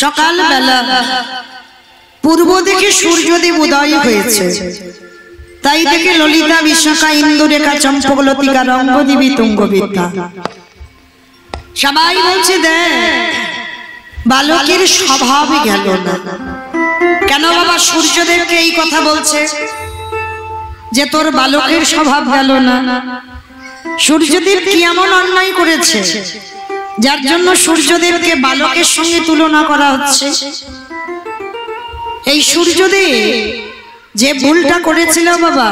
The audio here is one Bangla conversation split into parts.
সকাল বেলা পূর্ব দিকে সূর্যদেব উদয় হয়েছে, তাই দেখে ললিতা, বিশাখা, ইন্দুরেখা, চম্পকলতিকা, রঙ্গদেবী, তুঙ্গবিদ্যা সবাই বলছে দেখ বালকের স্বভাবই গেল না। কেন বাবা সূর্যদেবকে এই কথা বলছে যে তোর বালকের স্বভাব গেল না? সূর্যদেব কি এমন অন্যায় করেছে যার জন্য সূর্যদেবকে বালকের সঙ্গে তুলনা করা হচ্ছে? এই সূর্যদেব যে ভুলটা করেছিল বাবা,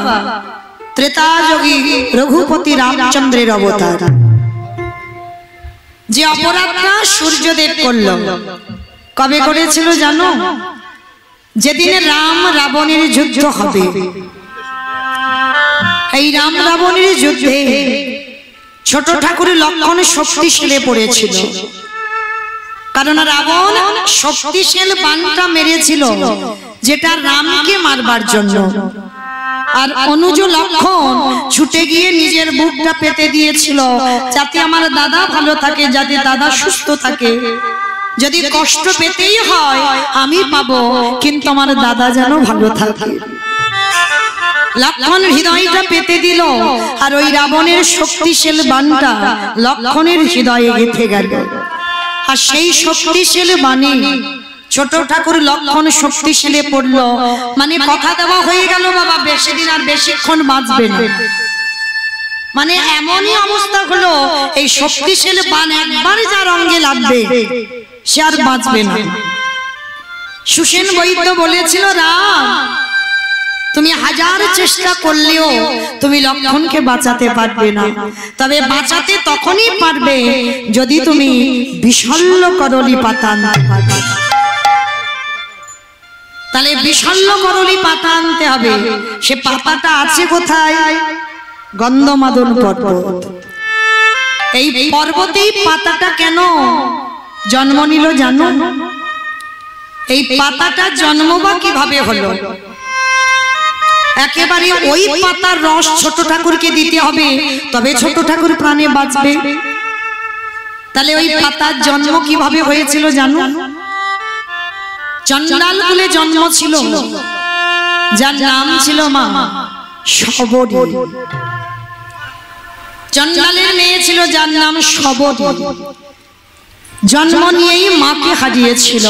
ত্রেতাযোগী রঘুপতি রামচন্দ্রের অবতার, যে অপরাধটা সূর্যদেব করল কবে করেছিল জানো? যেদিনে রাম রাবণের যুদ্ধ হবে। এই রাম রাবণের যুদ্ধে ছোট ঠাকুর লক্ষণ শক্তিশালী পড়েছিল, কারণ রাবণ শক্তিশালী বাণটা মেরেছিল যেটা রামকে মারবার জন্য, আর অনুজ লক্ষণ ছুটে গিয়ে নিজের বুকটা পেতে দিয়েছিল যাতে আমার দাদা ভালো থাকে, যাতে দাদা সুস্থ থাকে। যদি কষ্ট পেতেই হয় আমি পাবো, কিন্তু আমার দাদা যেন ভালো থাকে। লক্ষণ হৃদয়টা পেতে দিল, আর ওই রাবণের শক্তিশালী বাণটা লক্ষণের হৃদয়ে গেঁথে গেল। আর সেই শক্তিশালী বাণী ছোট ঠাকুর লক্ষণ শক্তিশালী পড়লো, মানে কথা দেওয়া হয়ে গেল বাবা বেশি দিন আর বেশিক্ষণ বাঁচবে না। মানে এমনই অবস্থা হলো এই শক্তিশালী বাণ একবার যার অঙ্গে লাগবে সে আর বাঁচবে না। সুসেন বৈদ্য বলেছিল, রাম তুমি হাজার চেষ্টা করলেও তুমি লক্ষণকে বাঁচাতে পারবে না, তবে বাঁচাতে তখনই পারবে যদি তুমি বিশল্য করলি পাতা আনতে পারবে। তাহলে বিশল্য করলি পাতা আনতে হবে। সে পাতাটা আছে কোথায়? গন্ধমাদন পর্বত। এই পর্বতেই পাতাটা কেন জন্ম নিল জানো? এই পাতাটা জন্ম বা কিভাবে হলো? একেবারে ওই পাতার রস ছোট ঠাকুরকে দিতে হবে, তবে ছোট ঠাকুর প্রাণে বাঁচবে। তাহলে ওই পাতার জন্ম কিভাবে হয়েছিল জানো? চণ্ডাল কুলে জন্ম ছিল, যার নাম ছিল মা শবরী। চণ্ডালের মেয়ে ছিল যার নাম শবরী। জন্ম নিয়েই মাকে হারিয়েছিল।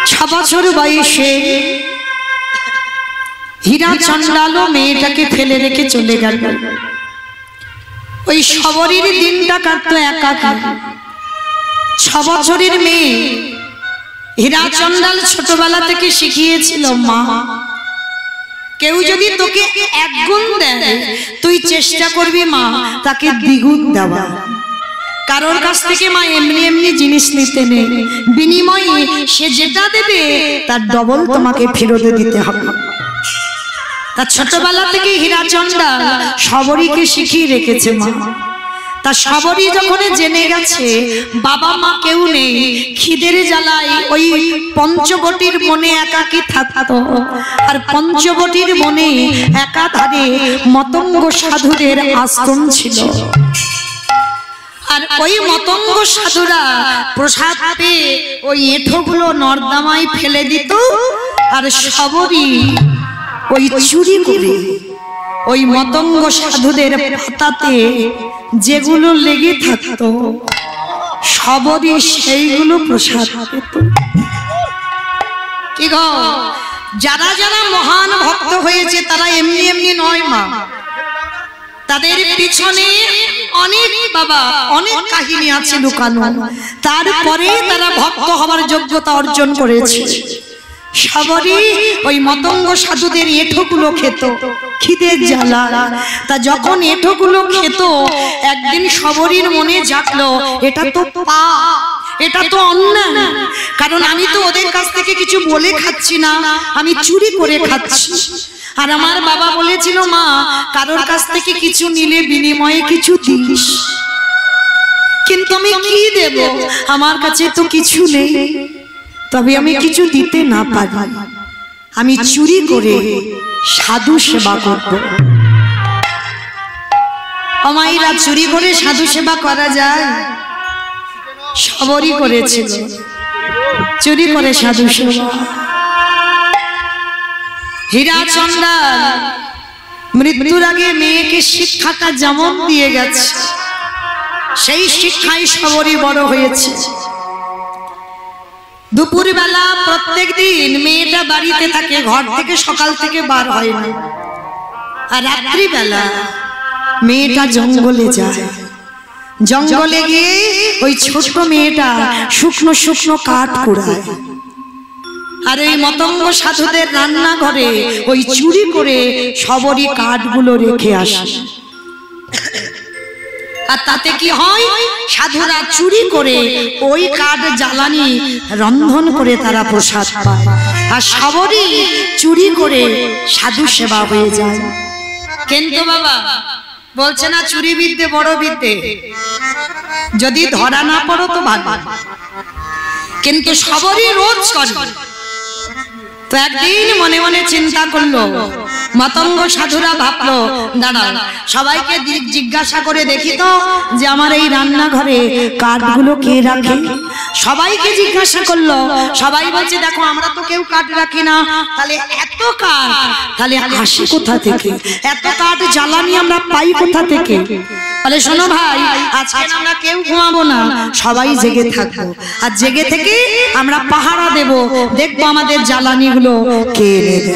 6 বছর বয়সে হীরা চণ্ডাল মেয়েটাকে ফেলে রেখে চলে গেল। ওই শবরীর দিনটা কাটতো একা। 6 বছরের মেয়ে হীরা চণ্ডাল ছোটবেলা থেকে শিখিয়েছিল, মা কেউ যদি তোকে 1 গুণ দেয় তুই চেষ্টা করবি মা তাকে দ্বিগুণ দেওয়া। কারোর কাছ থেকে মা এমনি এমনি জিনিস নিতে নেই, বিনিময়ে সে যেটা দেবে তার ডবল তোমাকে ফেরত দিতে হবে। তা ছোটবেলা থেকে হীরা চণ্ডাল শবরীকে শিখিয়ে রেখেছে মা। তা শবরী যখন জেনে গেছে বাবা মা কেউ নেই, খিদের জ্বালায় ওই পঞ্চবটির মনে একাকী থাকতো, আর পঞ্চবটির মনে একাধারে মতঙ্গ সাধুদের আশ্রম ছিল। আর ওই মতঙ্গ সাধুরা প্রসাদ পেয়ে ওই এঁঠোগুলো নর্দমায় ফেলে দিত, আর শবরী ওই চুরি করে ওই মতঙ্গ সাধুদের পাতাতে যেগুলো লেগে থাকতো শবরী সেইগুলো প্রসাদ পেত। কি গো, যারা যারা মহান ভক্ত হয়েছে তারা এমনি এমনি নয় মা, তাদের পিছনে অনেক বাবা অনেক কাহিনী আছে লুকানো, তারপরে তারা ভক্ত হওয়ার যোগ্যতা অর্জন করেছে। শবরী ওই মতঙ্গ সাধুদের এঁঠোগুলো খেত খিদের জ্বালা। তা যখন এঁঠোগুলো খেত একদিন শবরীর মনে জাগলো এটা তো পাপ, এটা তো অন্যায়, কারণ আমি তো ওদের কাছ থেকে কিছু বলে খাচ্ছি না, আমি চুরি করে খাচ্ছি। আর আমার বাবা বলেছিল মা কারোর কাছ থেকে কিছু নিলে বিনিময়ে কিছু দিস, কিন্তু আমি কি দেব, আমার কাছে তো কিছু নেই, তবে আমি কিছু দিতে না পারি, আমি চুরি করে সাধু সেবা করব। আমাইরা চুরি করে সাধু সেবা করা যায়? শবরী করেছিল। চুরি করে সাধু সেবা। হীরা চন্দাল মৃত্যুর আগে মেয়েকে শিক্ষাটা যেমন দিয়ে গেছে, সেই শিক্ষায় শবরী বড় হয়েছে। দুপুর বেলা প্রত্যেক দিন মেয়েটা বাড়িতে থাকে, ঘর থেকে সকাল থেকে বার হয় না। আর রাত্রি বেলা মেয়েটা জঙ্গলে যায়। জঙ্গলে গিয়ে ওই ছোট মেয়েটা শুকনো শুকনো কাঠ কুড়ায়। আর এই মতঙ্গ সাধুদের রান্নাঘরে ওই চুরি করে শবরী কাঠগুলো রেখে আসে। আর তাতে কি হয়, সাধুরা চুরি করে ওই কাঠ জ্বালানি রন্ধন করে তারা প্রসাদ পায়। আর শবরী চুরি করে সাধু সেবা হয়ে যায়। কিন্তু বাবা বলছে না চুরি বিদ্যে বড় বিদ্যে, যদি ধরা না পড়ো তো ভালো। কিন্তু শবরী রোজ করে। তো একদিন মনে মনে চিন্তা করলো, মতঙ্গ সাধুরা ভাবলো দাঁড়াও সবাইকে জিজ্ঞাসা করে দেখি তো যে আমার এই রান্নাঘরে কাঠগুলো কে রাখে। সবাইকে জিজ্ঞাসা করলো, সবাই বলছে দেখো আমরা তো কেউ কাঠ রাখি না। তাহলে এত কাঠ তাহলে আসে কোথা থেকে, এত কাঠ জ্বালানি আমরা পাই কোথা থেকে? বলে শোনো ভাই, আজকে আমরা কেউ ঘুমাবো না, সবাই জেগে থাকবো। আর জেগে থেকে আমরা পাহারা দেব, দেখবো আমাদের জ্বালানি গুলো কে নেবে।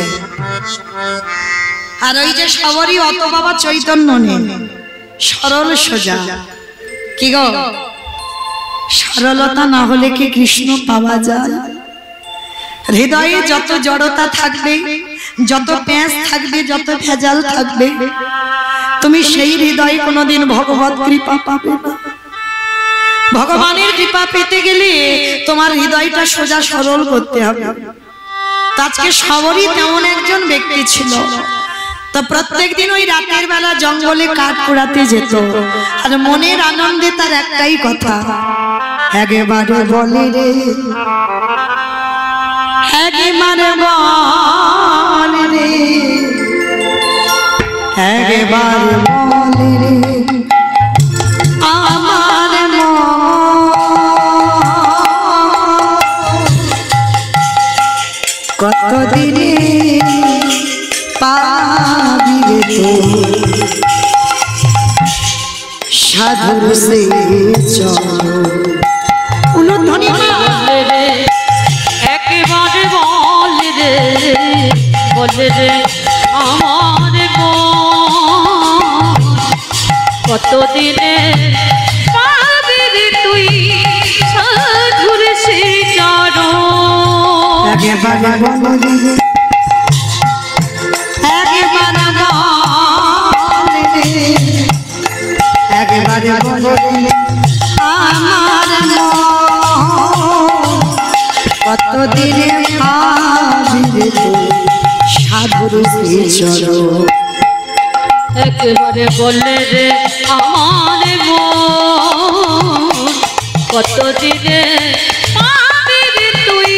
আর ওই যে শবরী অত বাবা চৈতন্য নেই, সরল সোজা। কি গো, সরলতা না হলে কি কৃষ্ণ পাওয়া যায়? হৃদয়ে যত জড়তা থাকবে, যত প্যাঁচ থাকবে, যত ভেজাল থাকবে, তুমি সেই হৃদয়ে কোনোদিন ভগবত কৃপা পাবে না। ভগবানের কৃপা পেতে গেলে তোমার হৃদয়টা সোজা সরল করতে হবে। আজকে শবরী তেমন একজন ব্যক্তি ছিল। তো প্রত্যেকদিন ওই রাতের বেলা জঙ্গলে কাঠ কুড়াতে যেত। আর মনের আনন্দে তার একটাই কথা, একেবারে বলে রে, একেবারে বলে রে, একেবারে বলে রে আমার কতদিনে পাবি রে সাধুর সে চরণ। একেবারে বলে রে, বলে রে আমার কতদিনে পাবি রে তুই সাধুর সে চরণ। একেবারে বলে রে, একেবারে বলে রে, একেবারে বলে রে আমার কতদিনে পাবি রে সাধুর সে চরণ। একেবারে বলে রে আমার কতদিনে পাবি রে তুই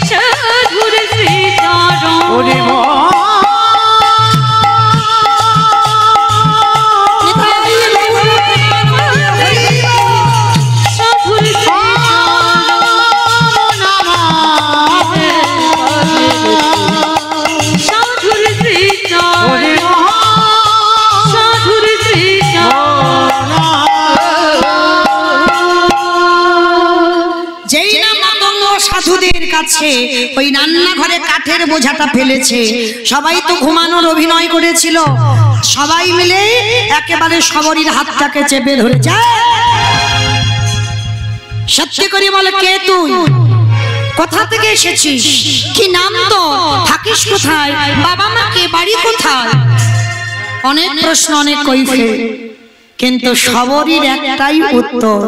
সাধুর সে চরণ। সাধুদের কাছে ওই রান্নাঘরে কাঠের বোঝাটা ফেলেছে। সবাই তো ঘুমানোর অভিনয় করেছিল, সবাই মিলে একেবারে শবরীর হাতটাকে চেপে ধরেছে। সত্যি করে বলে, কে তুই, কোথা থেকে এসেছিস, কি নাম তো, থাকিস কোথায়, বাবা মা কে, বাড়ি কোথায়? অনেক প্রশ্ন, অনেক কৈফিয়ত, কিন্তু শবরীর একটাই উত্তর,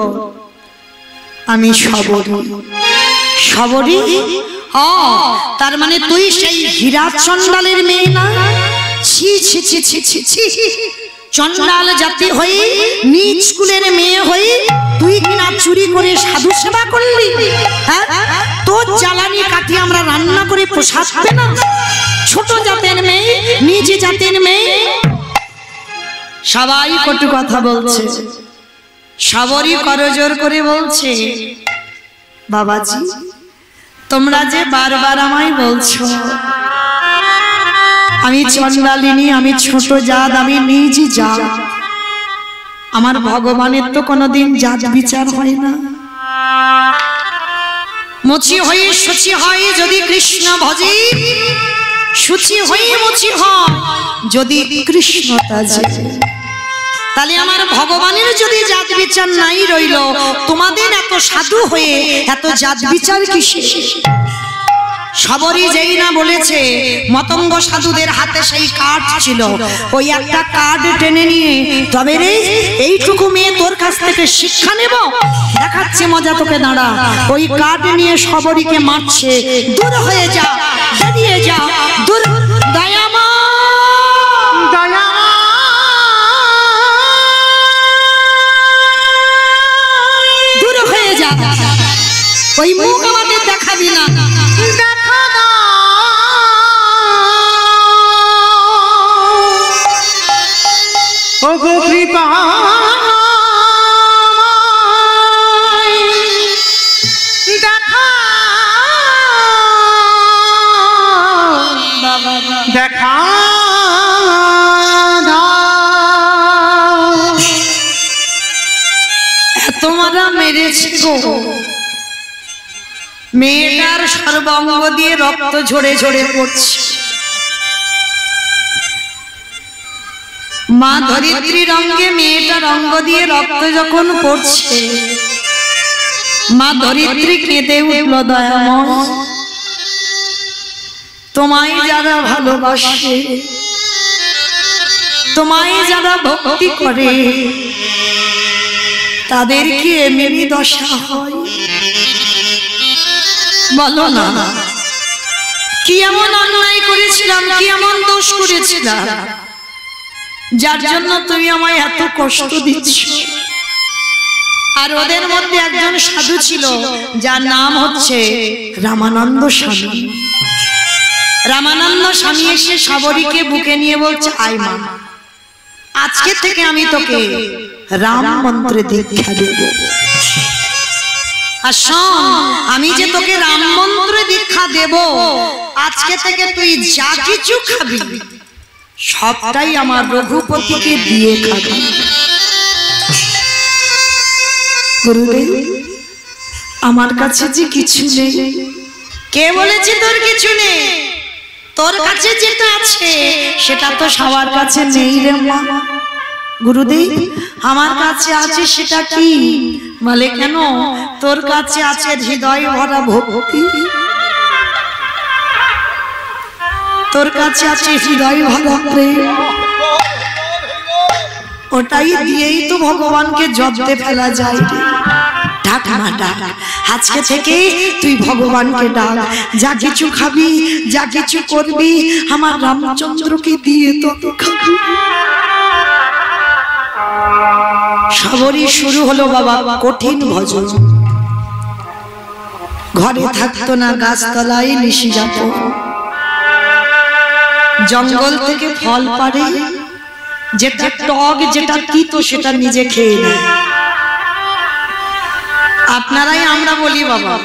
আমি শবরী। শবরী? তার মানে তুই সেই হীরা চন্ডালের মেয়ে না? ছি ছি ছি ছি ছি ছি, চন্ডাল জাতি হয়ে, নিজ কুলের মেয়ে হয়ে তুই কিনা চুরি করে সাধু সেবা করলি? হ্যাঁ, তোর জ্বালানি কাঠি আমরা রান্না করে প্রসাদ পাবে না? ছোট জাতের মেয়ে, নিজ জাতের মেয়ে। সবাই কটু কথা বলছে। শবরী করজোর করে বলছে, বাবাজি তোমরা যে বারবার আমায় বলছো আমি চন্ডালিনী, আমি ছোট জাত, আমি নিজ জাত, আমার ভগবানের তো কোনোদিন জাত বিচার হয় না। মুচি হয়ে শুচি হয় যদি কৃষ্ণ ভজি, শুচি হয়ে মুচি হয় যদি কৃষ্ণ তাজে। তাহলে আমার ভগবানের যদি জাত বিচার নাই রইল, তোমাদের এত সাধু হয়ে এত জাত বিচার কিসে? সবরই যেই না বলেছে মতঙ্গ সাধুদের হাতে সেই কার্ড ছিল, ওই একটা কার্ড টেনে নিয়ে তবে রে এইটুকু মেয়ে তোর কাছ থেকে শিক্ষা নেব, দেখাচ্ছে মজা তোকে, দাঁড়া। ওই কার্ড নিয়ে সবরীকে মারছে, দূর হয়ে যা, বেরিয়ে যা, দূর, দয়ামা দয়া, দূর হয়ে যা, ওই মুখ আমাদের দেখাবি না। কৃপা দেখা দেখা তোমরা মেরেছি গো, মেয়েটার সর্বাঙ্গ দিয়ে রক্ত ঝরে ঝরে পড়ছে। মা ধরিত্রীর অঙ্গে মেয়েটার অঙ্গ দিয়ে রক্ত যখন পড়ছে, মা ধরিত্রী কেঁদে উঠল, দয়াময় তোমায় যারা ভালোবাসে, তোমায় যারা ভক্তি করে, তাদের কি এমনি দশা হয়? বলো না, কি এমন অন্যায় করেছিলাম, কি এমন দোষ করেছিলাম যার জন্য তুমি আমায় এত কষ্ট দিচ্ছ? আর ওদের মধ্যে একজন সাধু ছিল যার নাম হচ্ছে রামানন্দ স্বামী। রামানন্দ স্বামী এসে সবরীকে বুকে নিয়ে বলছে, আয় মা, আজকে থেকে আমি তোকে রাম মন্ত্রে দীক্ষা দেব। আর শোন, আমি যে তোকে রাম মন্ত্রে দীক্ষা দেব, আজকে থেকে তুই যা কিছু খাবি সবটাই আমার রঘুপতিকে দিয়ে খাবি। গুরুদেব, আমার কাছে যে কিছু নেই। কে বলেছে তোর কিছু নেই? তোর কাছে যেটা আছে সেটা তো সবার কাছে নেই রে মা। গুরুদেব, আমার কাছে আছে সেটা কি? বলে কেন? তোর কাছে আছে হৃদয় ভরা ভক্তি, তোর কাছে আছে হৃদয় ভরা প্রেম, ওটাই দিয়েই তো ভগবানকে জব্দে ফেলা যায়। ডাক মা ডাক, আজকে থেকে তুই ভগবানকে ডাক, যা কিছু খাবি, যা কিছু করবি আমার রামচন্দ্রকে দিয়ে তো খাবি। সবরই শুরু হলো বাবা কঠিন ভজন। ঘরে থাকতো না, গাছতলায় নিশি যেত, জঙ্গল থেকে ফল পাড়ে, যেটা টক যেটা তিতো সেটা নিজে খেয়ে নেয়। আপনারাই আমরা বলি বাবা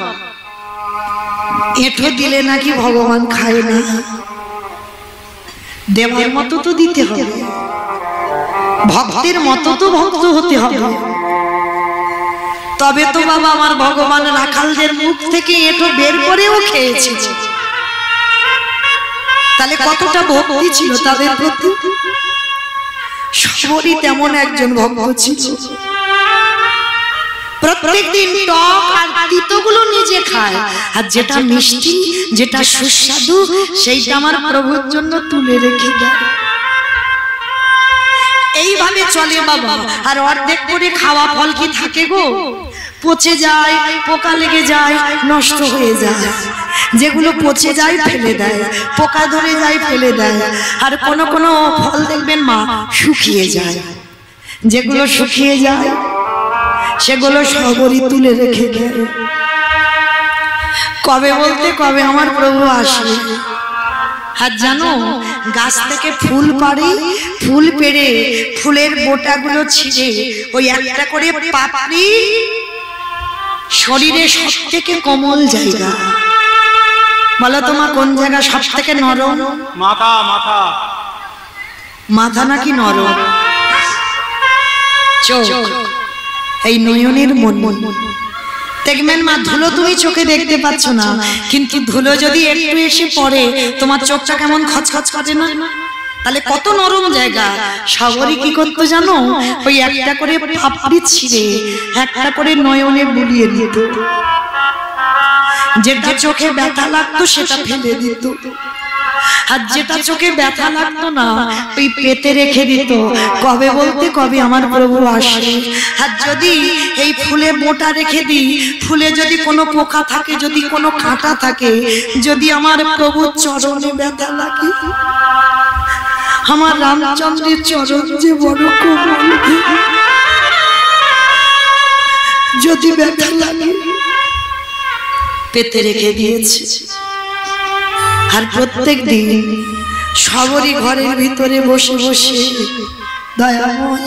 এঁঠো দিলে নাকি ভগবান খায় না, দেবের মতো তো দিতে হবে, ভক্তের মতো তো ভক্ত হতে হবে, তবে তো বাবা আমার ভগবান রাখালদের মুখ থেকে এঁঠো বের করেও খেয়েছে। তাহলে কতটা ভক্তি ছিল তাদের প্রতি। সবরই তেমন একজন ভক্ত ছিল, প্রত্যেকদিন টক আর তিতগুলো নিজে খায়, আর যেটা মিষ্টি যেটা সুস্বাদু সেইটা আমার প্রভুর জন্য তুলে রেখে দেয়। এইভাবে চলে বাবা। আর অর্ধেক করে খাওয়া ফল কি থাকে গো? পচে যায়, পোকা লেগে যায়, নষ্ট হয়ে যায়। যেগুলো পচে যায় ফেলে দেয়, পোকা ধরে যায় ফেলে দেয়। আর কোনো কোনো ফল দেখবেন মা শুকিয়ে যায়, যেগুলো শুকিয়ে যায় সেগুলো সবরই তুলে রেখে দেয়। কবে বলতে কবে আমার প্রভু আসবে। আর জানো, গাছ থেকে ফুল পাড়ে, ফুল পেড়ে ফুলের বোটাগুলো ছিঁড়ে ওই একটা করে পাপড়ি শরীরে সব থেকে কোমল জায়গা বলো তোমার কোন জায়গা সব থেকে নরম? মাথা। মাথা মাথা নাকি নরম? চোখ, এই নয়নের মন। দেখবেন মা, ধুলো তুমি চোখে দেখতে পাচ্ছ না, কিন্তু ধুলো যদি একটু এসে পড়ে তোমার চোখটা কেমন খচখচ করে না? তাহলে কত নরম জায়গা। সাগরী কি করতো জানো? ওই একটা করে পাপড়ি ছিঁড়ে একটা করে নয়নে বুলিয়ে দিত, যেটা চোখে ব্যথা লাগতো সেটা ফেলে দিত, আর যেটা চোখে ব্যথা লাগতো না ওই পেতে রেখে দিত, কবে বলতে কবে আমার প্রভু আসে। আর যদি এই ফুলে বোঁটা রেখে দিই, ফুলে যদি কোনো পোকা থাকে, যদি কোনো কাঁটা থাকে, যদি আমার প্রভুর চরণে ব্যথা লাগে, আমার রামচন্দ্রের চরণ যে বড় কোমল, যদি ব্যথা লাগে পেতে রেখে দিয়েছে। আর প্রত্যেক দিন সবরই ঘরের ভিতরে বসে বসে দয়াময়,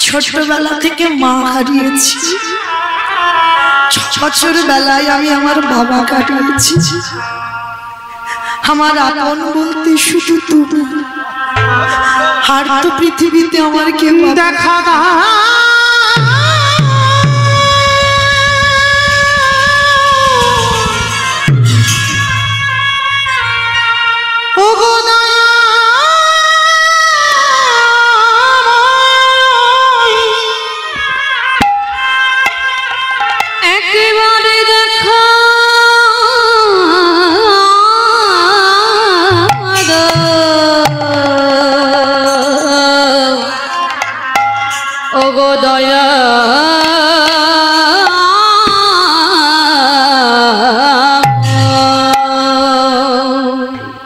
ছোটবেলা থেকে মা হারিয়েছি, 6 বছর বেলায় আমি আমার বাবা কাটিয়েছি, আমার আপন বলতে শুধু তুমি, আর তো পৃথিবীতে আমার কেউ দেখা না।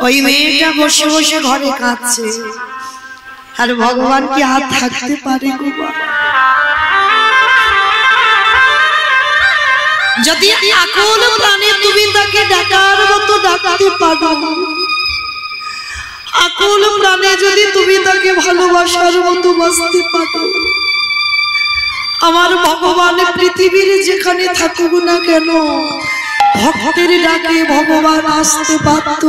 ওই মেয়েটা বসে বসে ঘরে কাঁদছে, আর ভগবান কি আর থাকতে পারে গো বাবা? যদি আকুল প্রাণে তুমি তাকে ডাকার মতো ডাকতে পারো, আকুল প্রাণে যদি তুমি তাকে ভালোবাসার মতো বাঁচতে পারো, আমার ভগবান পৃথিবীর যেখানে থাকুক না কেন, ভক্তের ডাকে ভগবান আসতে বাধ্য।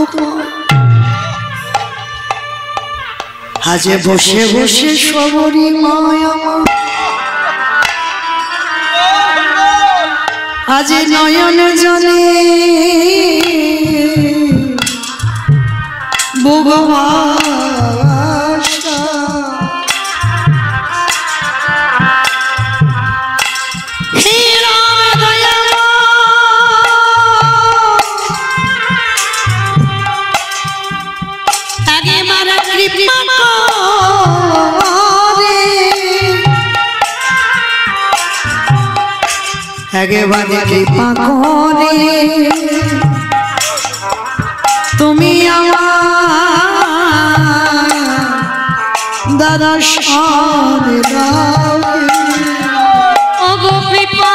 আজ বসে বসে সবরী মায়া, আজ নয়ন জলে ভগবাসা, হে রাম দয়াময়, তাকে মারা কৃপা করে, একেবারে কৃপা করে তুমি আমার দর্শন দাও। ওগো কৃপা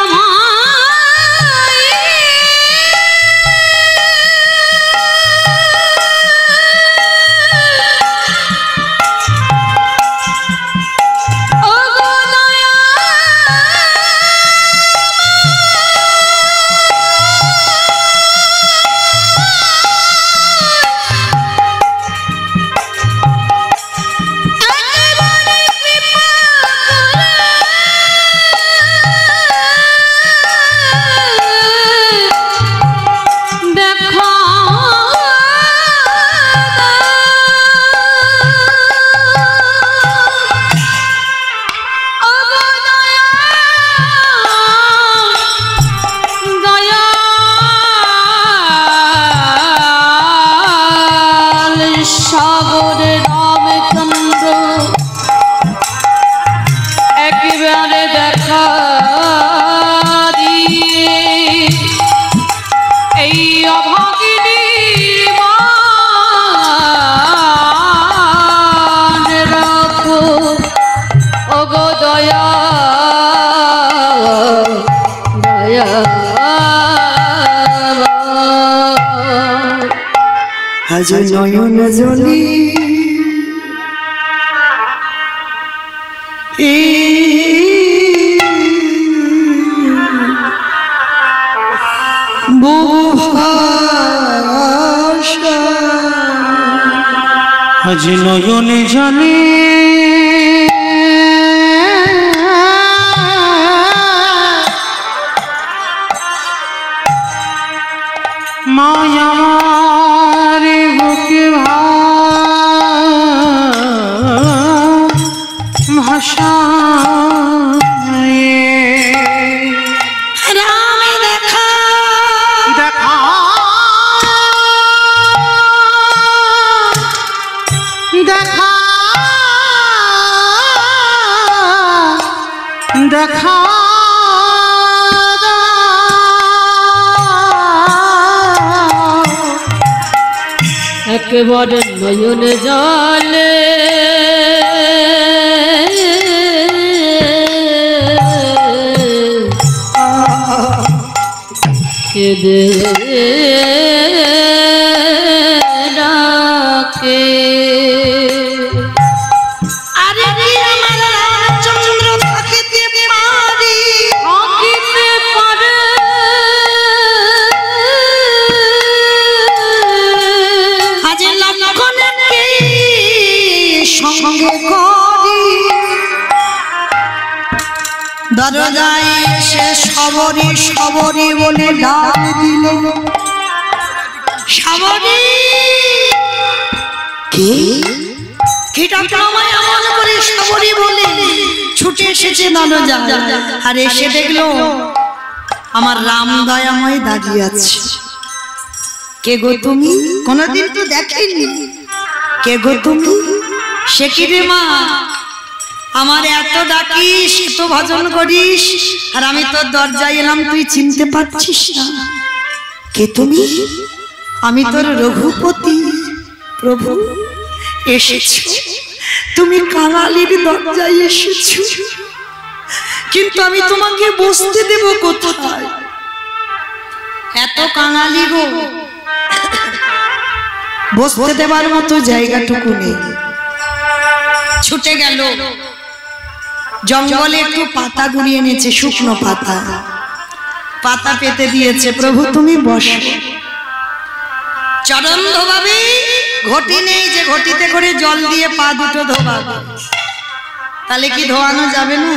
আজ নয়ন জলি বহু আজ নয়নে জলে মায়া আমার বুকে ভাষা রামে দেখা দেখা দেখা দেখা একবারে নয়ন জলে কেঁদে ডাকে আরে কি আমার রামচন্দ্র থাকিতে পারি থাকিতে পারে আজ লক্ষণকে সঙ্গে করি দরজায় এসে সবরি সবরি বলে ডাক দিল সবরি কে কে ডাকলো আমায় এমন করে সবরি বলে ছুটে এসেছে দরজা আর এসে দেখলো আমার রাম দয়াময় দাঁড়িয়ে আছে কে গো তুমি কোনদিন তো দেখিনি কে গো তুমি সে কি রে মা আমার এত ডাকিস এত ভজন করিস আর আমি তোর দরজায় এলাম তুই চিনতে পারছিস না কে তুমি আমি তোর রঘুপতি প্রভু এসেছো তুমি কাঙালির দরজায় এসেছো কিন্তু আমি তোমাকে বসতে দেব কোথায় এত কাঙালি গো বসতে দেবার মতো জায়গাটুকু নেই ছুটে গেল জঙ্গলে একটু পাতা গুড়িয়ে এনেছে শুকনো পাতা পাতা পেতে দিয়েছে প্রভু তুমি বসো চরণ ধোবাবে ঘটি নেই যে ঘটিতে করে জল দিয়ে পা দুটো ধোবাবে তাহলে কি ধোয়ানো যাবে না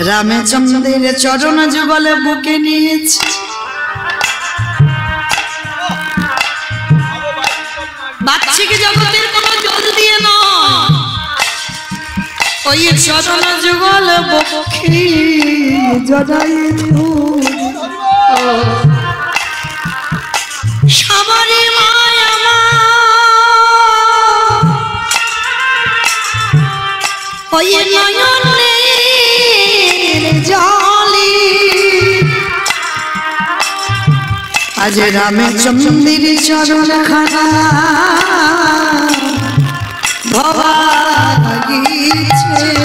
রামচন্দ্রের চরণ যুগলে বুকে নিয়েছে বাচ্চাকে জগতের কোনো জল দিয়ে নয় ওই চরণ যুগল বুকে জড়াই সবারই মায়া ওই নয়নের জলে আজ রামচন্দ্রের চরণ খানা ভবা গিয়েছে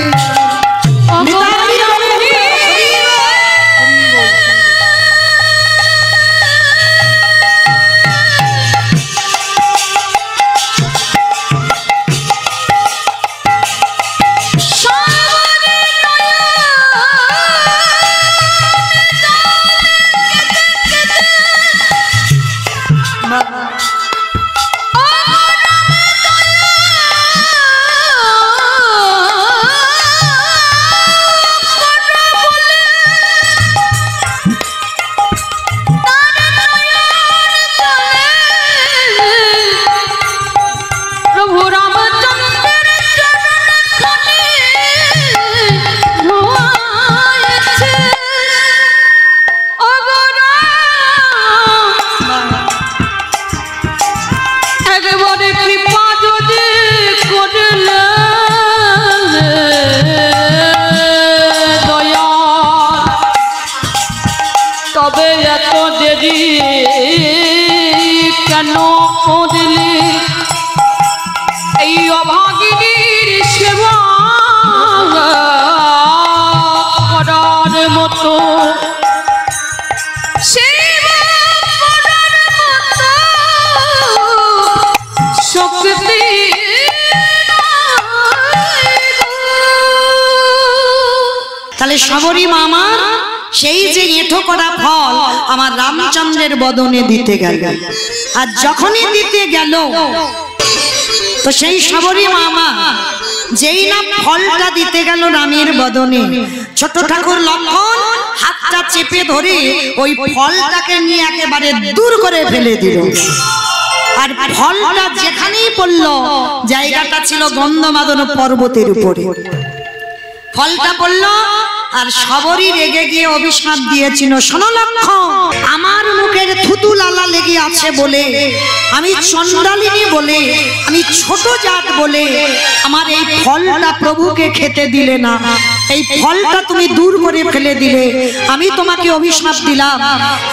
কেন করলি এই অভাগিনীর সেবা করার মতো শক্তি তাহলে সবরী মামা সেই যে এঁঠো করা ফল আমার রামচন্দ্রের বদনে দিতে গেল আর যখনই দিতে গেল তো সেই শবরী মামা যেই না ফলটা দিতে গেল রামের বদনে, ছোট ঠাকুর লক্ষণ হাতটা চেপে ধরে ওই ফলটাকে নিয়ে একেবারে দূর করে ফেলে দিল। আর ফলটা যেখানেই পড়লো, জায়গাটা ছিল গন্ধমাদন পর্বতের উপরে। ফলটা পড়লো আর শবরী রেগে গিয়ে অভিশাপ দিয়েছিল, শোনো লক্ষণ, আমার মুখের থুতু লালা লেগে আছে বলে, আমি চন্ডালিনী বলে, আমি ছোট জাত বলে আমার এই ফলটা প্রভুকে খেতে দিলে না, এই ফলটা তুমি দূর করে ফেলে দিলে। আমি তোমাকে অভিশাপ দিলাম,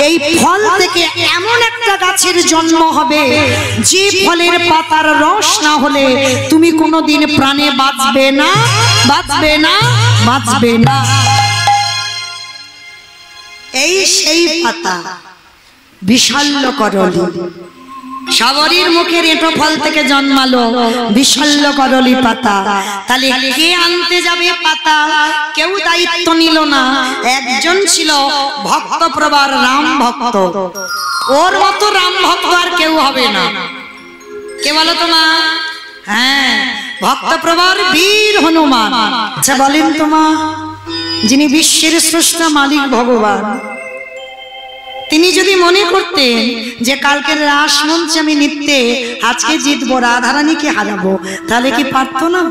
এই ফল থেকে এমন একটা গাছের জন্ম হবে যে ফলের পাতার রস না হলে তুমি কোনোদিন প্রাণে বাঁচবে না, বাঁচবে না, বাঁচবে না। এই সেই পাতা বিশল্য করলি, শবরীর মুখের এঁটো ফল থেকে জন্মালো বিশল্য করলি পাতা। তাহলে কে আনতে যাবে পাতা? কেউ দায়িত্ব নিল না। একজন ছিল ভক্তপ্রবার রাম ভক্ত, ওর মতো রাম ভক্ত আর কেউ হবে না। কে বলো তোমা? হ্যাঁ, ভক্তপ্রবার বীর হনুমান। আচ্ছা বলেন তোমা, যিনি বিশ্বের স্রষ্টা মালিক ভগবান, তিনি যদি মনে করতেন যে কালকের রাস মঞ্চে আমি নিত্যে আজকে জিতবো, রাধারানীকে হারাবো, তাহলে কি পারতো না?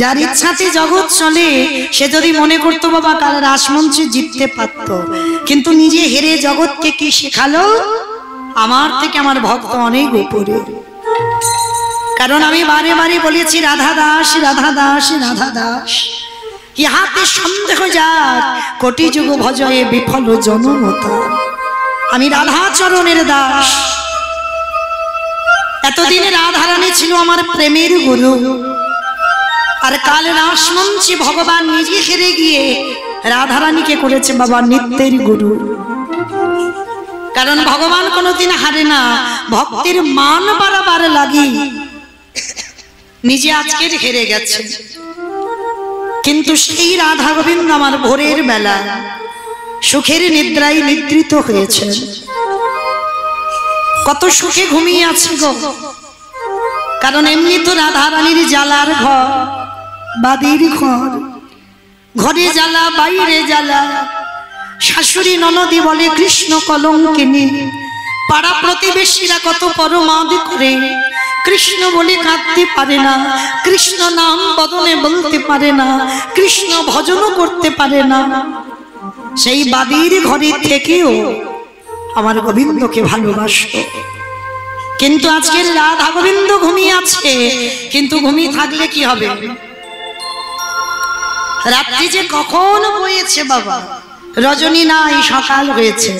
যার ইচ্ছাতে জগৎ চলে সে যদি মনে করতো বাবা কাল রাস মঞ্চে জিততে পারত, কিন্তু নিজে হেরে জগৎকে কি শেখালো? আমার থেকে আমার ভক্ত অনেক উপরে। কারণ আমি বারে বারে বলেছি রাধা দাস, রাধা দাস, রাধা দাস, ইহাতে সন্দেহ যাক কোটি যুগ ভজয়ে বিফল জনমতা। আমি রাধা চরণের দাস। এতদিনে রাধারানী ছিল আমার প্রেমের গুরু, আর কাল রাসমঞ্চে ভগবান নিজে হেরে গিয়ে রাধারানীকে করেছে বাবা নিত্যের গুরু। কারণ ভগবান কোনোদিন হারে না, ভক্তের মান বাড়াবার লাগি নিজে আজকের হেরে গেছে। কিন্তু সেই রাধা গোবিন্দ আমার ভোরের বেলা সুখের নিদ্রায় নিদ্রিত হয়েছে। কত সুখে ঘুমিয়ে আছে গো। কারণ এমনি তো রাধা রানীর জ্বালার ঘর, বাদির ঘর, ঘরে জ্বালা বাইরে জ্বালা। শাশুড়ি ননদি বলে কৃষ্ণ কলঙ্কিনী, পাড়া প্রতিবেশীরা কত পরমাদ করে, কৃষ্ণ বলে কাঁদতে পারে না, কৃষ্ণ নাম বদনে বলতে পারে না, কৃষ্ণ ভজনও করতে পারে না। সেই বাদির ঘরে থেকেও আমার গোবিন্দকে ভালোবাসত। কিন্তু আজকের রাধা গোবিন্দ ঘুমিয়ে আছে, কিন্তু ঘুমিয়ে থাকলে কি হবে? রাত্রি যে কখন বয়েছে বাবা, রজনী নাই সকাল হয়েছে,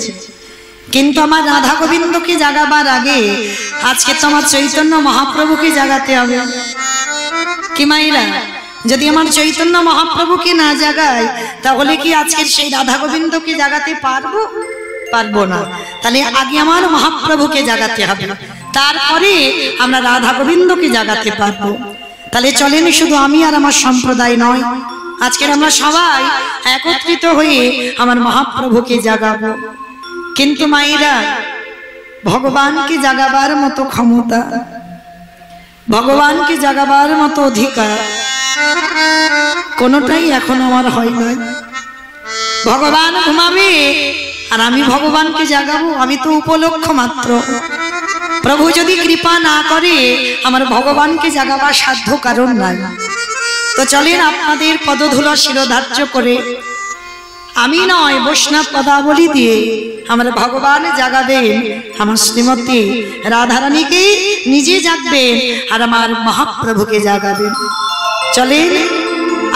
কিন্তু আমার রাধা গোবিন্দকে জাগাবার আগে আজকে তো আমার চৈতন্য মহাপ্রভুকে জাগাতে হবে। কি মাইরা, যদি আমার চৈতন্য মহাপ্রভুকে না জাগাই তাহলে কি আজকের সেই রাধা গোবিন্দকে জাগাতে পারবো? পারবো না। তাহলে আগে আমার মহাপ্রভুকে জাগাতে হবে, তারপরে আমরা রাধা গোবিন্দকে জাগাতে পারবো। তাহলে চলেন, শুধু আমি আর আমার সম্প্রদায় নয়, আজকের আমরা সবাই একত্রিত হয়ে আমার মহাপ্রভুকে জাগাবো। কিন্তু মায়েরা, ভগবানকে জাগাবার মতো ক্ষমতা, ভগবানকে জাগাবার মতো অধিকার কোনোটাই এখন আমার হয় নাই। ভগবান ঘুমাবে আর আমি ভগবানকে জাগাবো, আমি তো উপলক্ষ মাত্র। প্রভু যদি কৃপা না করে আমার ভগবানকে জাগাবার সাধ্য কারণ নাই। তো চলেন, আপনাদের পদধূলা শিরোধার্য করে আমি নয় বৈষ্ণব পদাবলী দিয়ে আমার ভগবান জাগাবেন, আমার শ্রীমতী রাধারানীকে নিজে জাগবেন আর আমার মহাপ্রভুকে জাগাবেন। চলেন,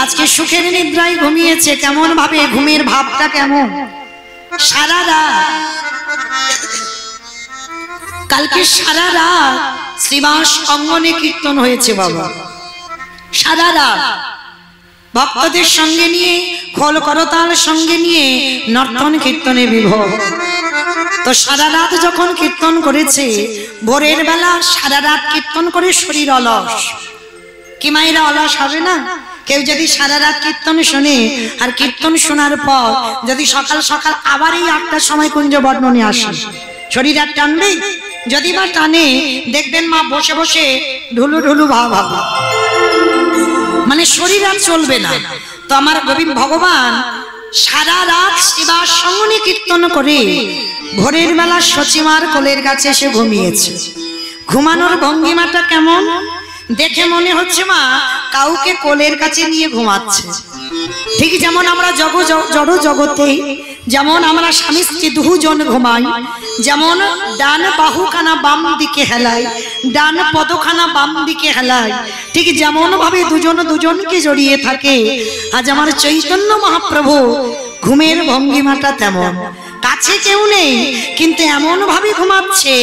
আজকে সুখের নিদ্রায় ঘুমিয়েছে, কেমন ভাবে ঘুমের ভাবটা কেমন? সারা রাত, কালকে সারা রাত শ্রীবাস অঙ্গনে কীর্তন হয়েছে বাবা। সারা রাত ভক্তদের সঙ্গে নিয়ে, খোল করতাল সঙ্গে নিয়ে নর্তন কীর্তনে বিভোর। তো সারা রাত যখন কীর্তন করেছে, ভোরের বেলা সারা রাত কীর্তন করে শরীর অলস। কি মায়েরা অলস হবে না? কেউ যদি সারা রাত কীর্তন শোনে আর কীর্তন শোনার পর যদি সকাল সকাল আবার এই ৮টার সময় কুঞ্জ বর্ণনে আসে, শরীর আর টানবে? যদি বা টানে দেখবেন মা বসে বসে ঢুলু ঢুলু ভাব হবে, মানে শরীর আর চলবে না। তো আমার গোবিন্দ ভগবান সারা রাত শিবার সঙ্গে কীর্তন করে ভোরের বেলা সচিমার কোলের কাছে এসে ঘুমিয়েছে। ঘুমানোর ভঙ্গিমাটা কেমন দেখে মনে হচ্ছে মা কাউকে কোলের কাছে নিয়ে ঘুমাচ্ছে। ঠিক যেমন আমরা জড় জগতে যেমন আমরা স্বামী স্ত্রী দুজন ঘুমাই, যেমন ডান বাহুখানা বাম দিকে হেলাই, ডান পদখানা বাম দিকে হেলাই, ঠিক যেমন ভাবে দুজন দুজনকে জড়িয়ে থাকে। আজ আমার চৈতন্য মহাপ্রভু ঘুমের ভঙ্গিমাটা তেমন, কাছে কেউ নেই কিন্তু এমন ভাবে ঘুমাচ্ছে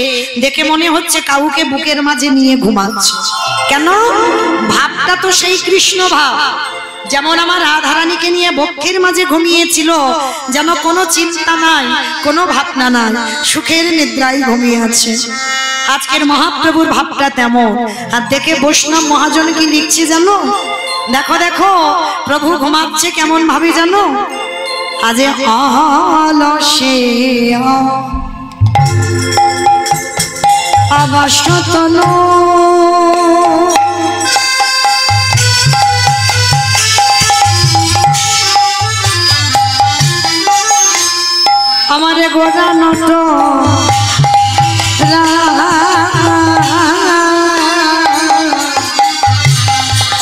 দেখে মনে হচ্ছে কাউকে বুকের মাঝে নিয়ে ঘুমাচ্ছে। কেন? ভাবটা তো সেই কৃষ্ণ ভাব। যেমন আমার রাধারানীকে নিয়ে বক্ষের মাঝে ঘুমিয়েছিল, যেন কোনো চিন্তা নাই, কোনো ভাবনা নাই, সুখের নিদ্রায় ঘুমিয়ে আছে। আজকের মহাপ্রভুর ভাবটা তেমন। আর দেখে বৈষ্ণব মহাজন কি লিখছে জানো? দেখো দেখো প্রভু ঘুমাচ্ছে কেমন ভাবে জানো? আজে অলসে আবাসতন আমারে গোড়া নট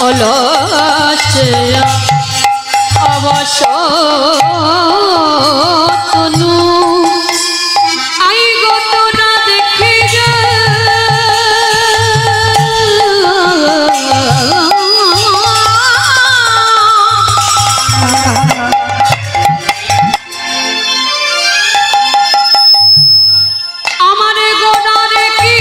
অলসে অবসতনু আই ঘটনা দেখি আমারে গোড়ারে কি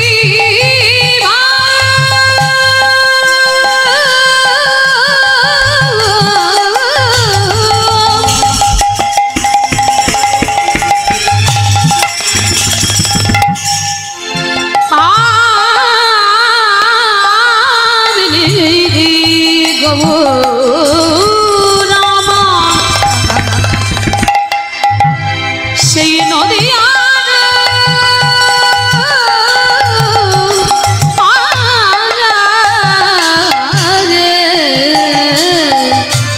সেই নদী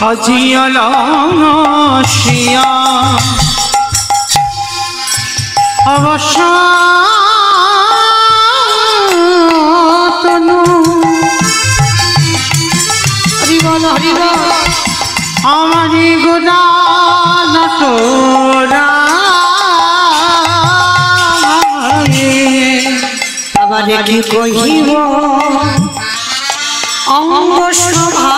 আজিয়া অবসতনু হরি বল হরি বল আমারি গোড়া নটরা আবারে কি কহিব অঙ্গ শোভা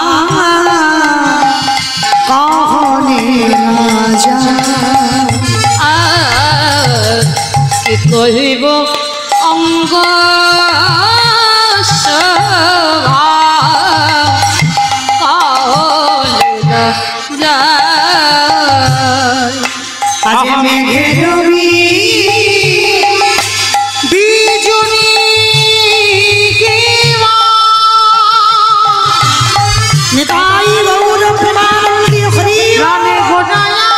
কহনে না যায়। কি কহিব অঙ্গ শোভা কহনে না যায়। আজ মেঘে রবি বিজুনি কেবা নিতাই গৌর প্রেমানন্দী হরি রানে গোড়ায়া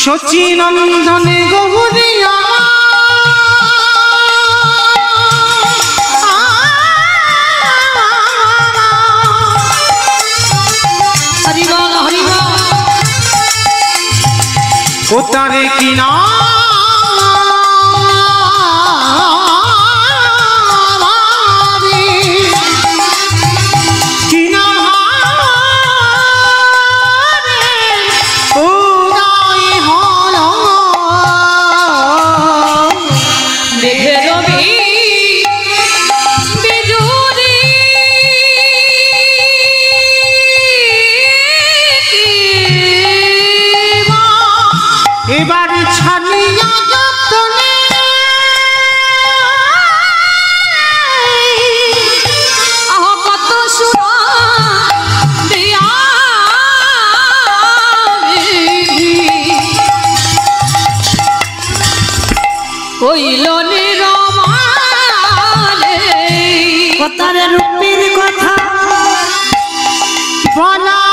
সচিনন্দনে গৌরিয়া হরি বল হরি বল কোতারে কিনা এবার ছানিয়া যতনে কত সুরা দিয়া কইল নিরমালে ও তার রূপের কথা বলা